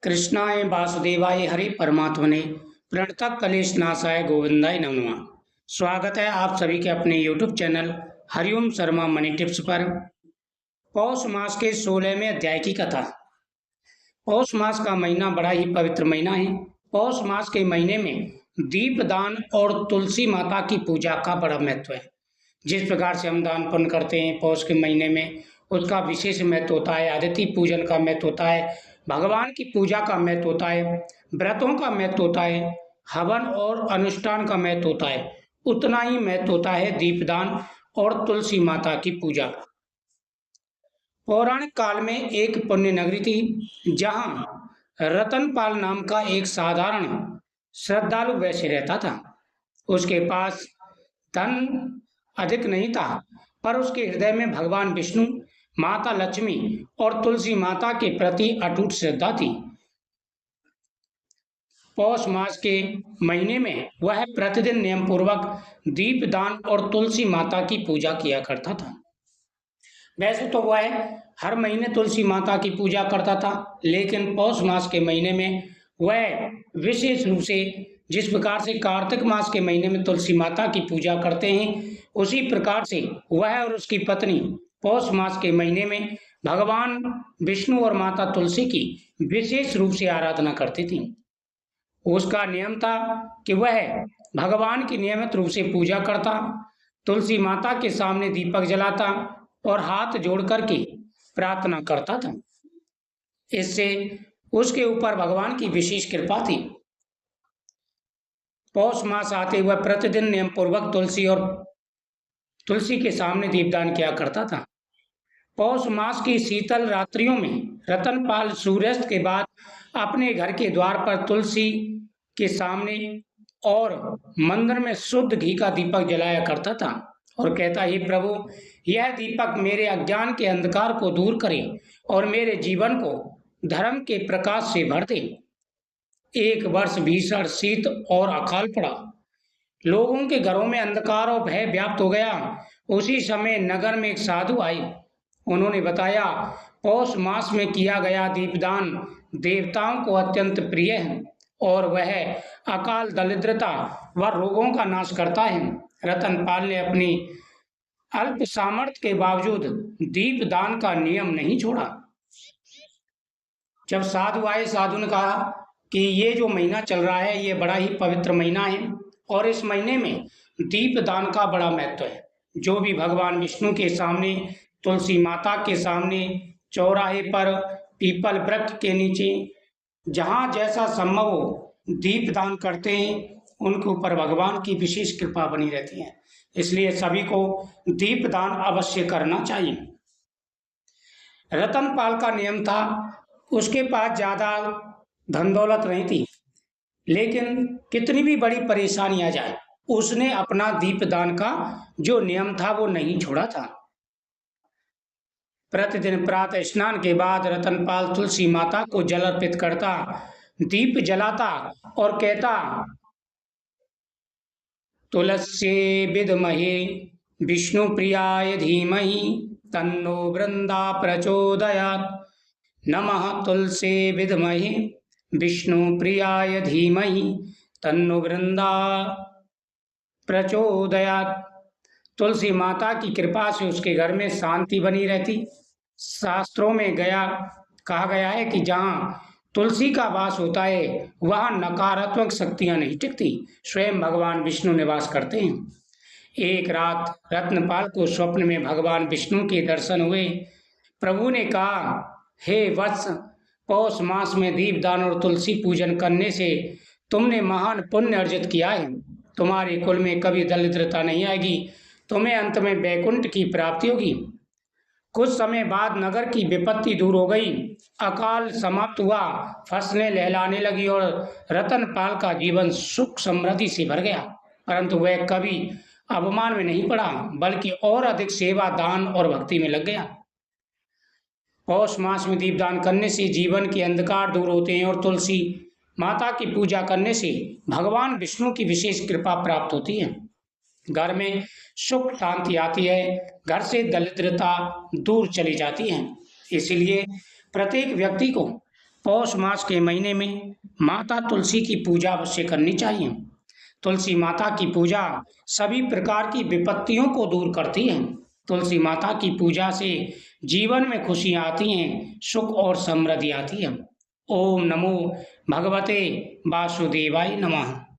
कृष्णाय वासुदेवाय हरि परमात्मने प्रणतः कलेश नाशाय गोविंदाय नमो नमः। स्वागत है आप सभी के अपने YouTube channel Hariom Sharma money tips पर। पौष मास के 16वें अध्याय की कथा। पौष मास का महीना बड़ा ही पवित्र महीना है। पौष मास के महीने में दीपदान और तुलसी माता की पूजा का बड़ा महत्व है। जिस प्रकार से हम दान पुण्य करते हैं पौष के महीने में, उसका विशेष महत्व होता है। आदित्य पूजन का महत्व होता है, भगवान की पूजा का महत्व होता है, व्रतों का महत्व होता है, हवन और अनुष्ठान का महत्व होता है। उतना ही महत्व होता है दीपदान और तुलसी माता की पूजा का। पौराणिक काल में एक पुण्य नगरी थी जहां रतनपाल नाम का एक साधारण श्रद्धालु वैश्य रहता था। उसके पास धन अधिक नहीं था, पर उसके हृदय में भगवान विष्णु, माता लक्ष्मी और तुलसी माता के प्रति अटूट श्रद्धा थी। पौष मास के महीने में वह प्रतिदिन नियम पूर्वक दीपदान और तुलसी माता की पूजा किया करता था। वैसे तो वह हर महीने तुलसी माता की पूजा करता था, लेकिन पौष मास के महीने में वह विशेष रूप से, जिस प्रकार से कार्तिक मास के महीने में तुलसी माता की पूजा करते हैं, उसी प्रकार से वह और उसकी पत्नी पौष मास के महीने में भगवान विष्णु और माता तुलसी की विशेष रूप से आराधना करती थी। उसका नियम था कि वह भगवान की नियमित रूप से पूजा करता, तुलसी माता के सामने दीपक जलाता और हाथ जोड़ करके प्रार्थना करता था। इससे उसके ऊपर भगवान की विशेष कृपा थी। पौष मास आते वह प्रतिदिन नियम पूर्वक तुलसी के सामने दीपदान किया करता था। पौष मास की शीतल रात्रियों में रतनपाल सूर्यास्त के बाद अपने घर के द्वार पर तुलसी के सामने और मंदिर में शुद्ध घी का दीपक जलाया करता था और कहता, हे प्रभु, यह दीपक मेरे अज्ञान के अंधकार को दूर करे और मेरे जीवन को धर्म के प्रकाश से भर दे। एक वर्ष भीषण शीत और अकाल पड़ा। लोगों के घरों में अंधकार और भय व्याप्त हो गया। उसी समय नगर में एक साधु आई। उन्होंने बताया, पौष मास में किया गया दीपदान देवताओं को अत्यंत प्रिय है और वह अकाल, दरिद्रता व रोगों का नाश करता है। रतनपाल ने अपनी अल्प सामर्थ्य के बावजूद दीपदान का नियम नहीं छोड़ा। जब साधु आए, साधु ने कहा कि ये जो महीना चल रहा है ये बड़ा ही पवित्र महीना है और इस महीने में दीपदान का बड़ा महत्व है। जो भी भगवान विष्णु के सामने, तुलसी माता के सामने, चौराहे पर, पीपल वृक्ष के नीचे, जहाँ जैसा संभव हो दीपदान करते हैं, उनके ऊपर भगवान की विशेष कृपा बनी रहती है। इसलिए सभी को दीपदान अवश्य करना चाहिए। रतनपाल का नियम था, उसके पास ज्यादा धन दौलत नहीं थी, लेकिन कितनी भी बड़ी परेशानी आ जाए उसने अपना दीपदान का जो नियम था वो नहीं छोड़ा था। प्रतिदिन प्रातः स्नान के बाद रतनपाल तुलसी माता को जल अर्पित करता, दीप जलाता और कहता, तुलसी विद्महे विष्णु प्रियाय धीमहि तन्नो वृंदा प्रचोदयात्। नमः तुलसी विद्महे विष्णु प्रियाय धीमहि तन्नो वृंदा प्रचोदयात्। तुलसी माता की कृपा से उसके घर में शांति बनी रहती। शास्त्रों में कहा गया है कि जहाँ तुलसी का वास होता है वहाँ नकारात्मक शक्तियाँ नहीं टिकती, स्वयं भगवान विष्णु निवास करते हैं। एक रात रत्नपाल को स्वप्न में भगवान विष्णु के दर्शन हुए। प्रभु ने कहा, हे वत्स, पौष मास में दीपदान और तुलसी पूजन करने से तुमने महान पुण्य अर्जित किया है। तुम्हारे कुल में कभी दरिद्रता नहीं आएगी, तुम्हें अंत में वैकुंठ की प्राप्ति होगी। कुछ समय बाद नगर की विपत्ति दूर हो गई, अकाल समाप्त हुआ, फसलें लहलाने लगी और रतनपाल का जीवन सुख समृद्धि से भर गया। परंतु वह कभी अपमान में नहीं पड़ा, बल्कि और अधिक सेवा, दान और भक्ति में लग गया। पौष मास में दीपदान करने से जीवन के अंधकार दूर होते हैं और तुलसी माता की पूजा करने से भगवान विष्णु की विशेष कृपा प्राप्त होती है। घर में सुख शांति आती है, घर से दरिद्रता दूर चली जाती है। इसलिए प्रत्येक व्यक्ति को पौष मास के महीने में माता तुलसी की पूजा अवश्य करनी चाहिए। तुलसी माता की पूजा सभी प्रकार की विपत्तियों को दूर करती है। तुलसी माता की पूजा से जीवन में खुशियाँ आती हैं, सुख और समृद्धि आती है। ओम नमो भगवते वासुदेवाय नमः।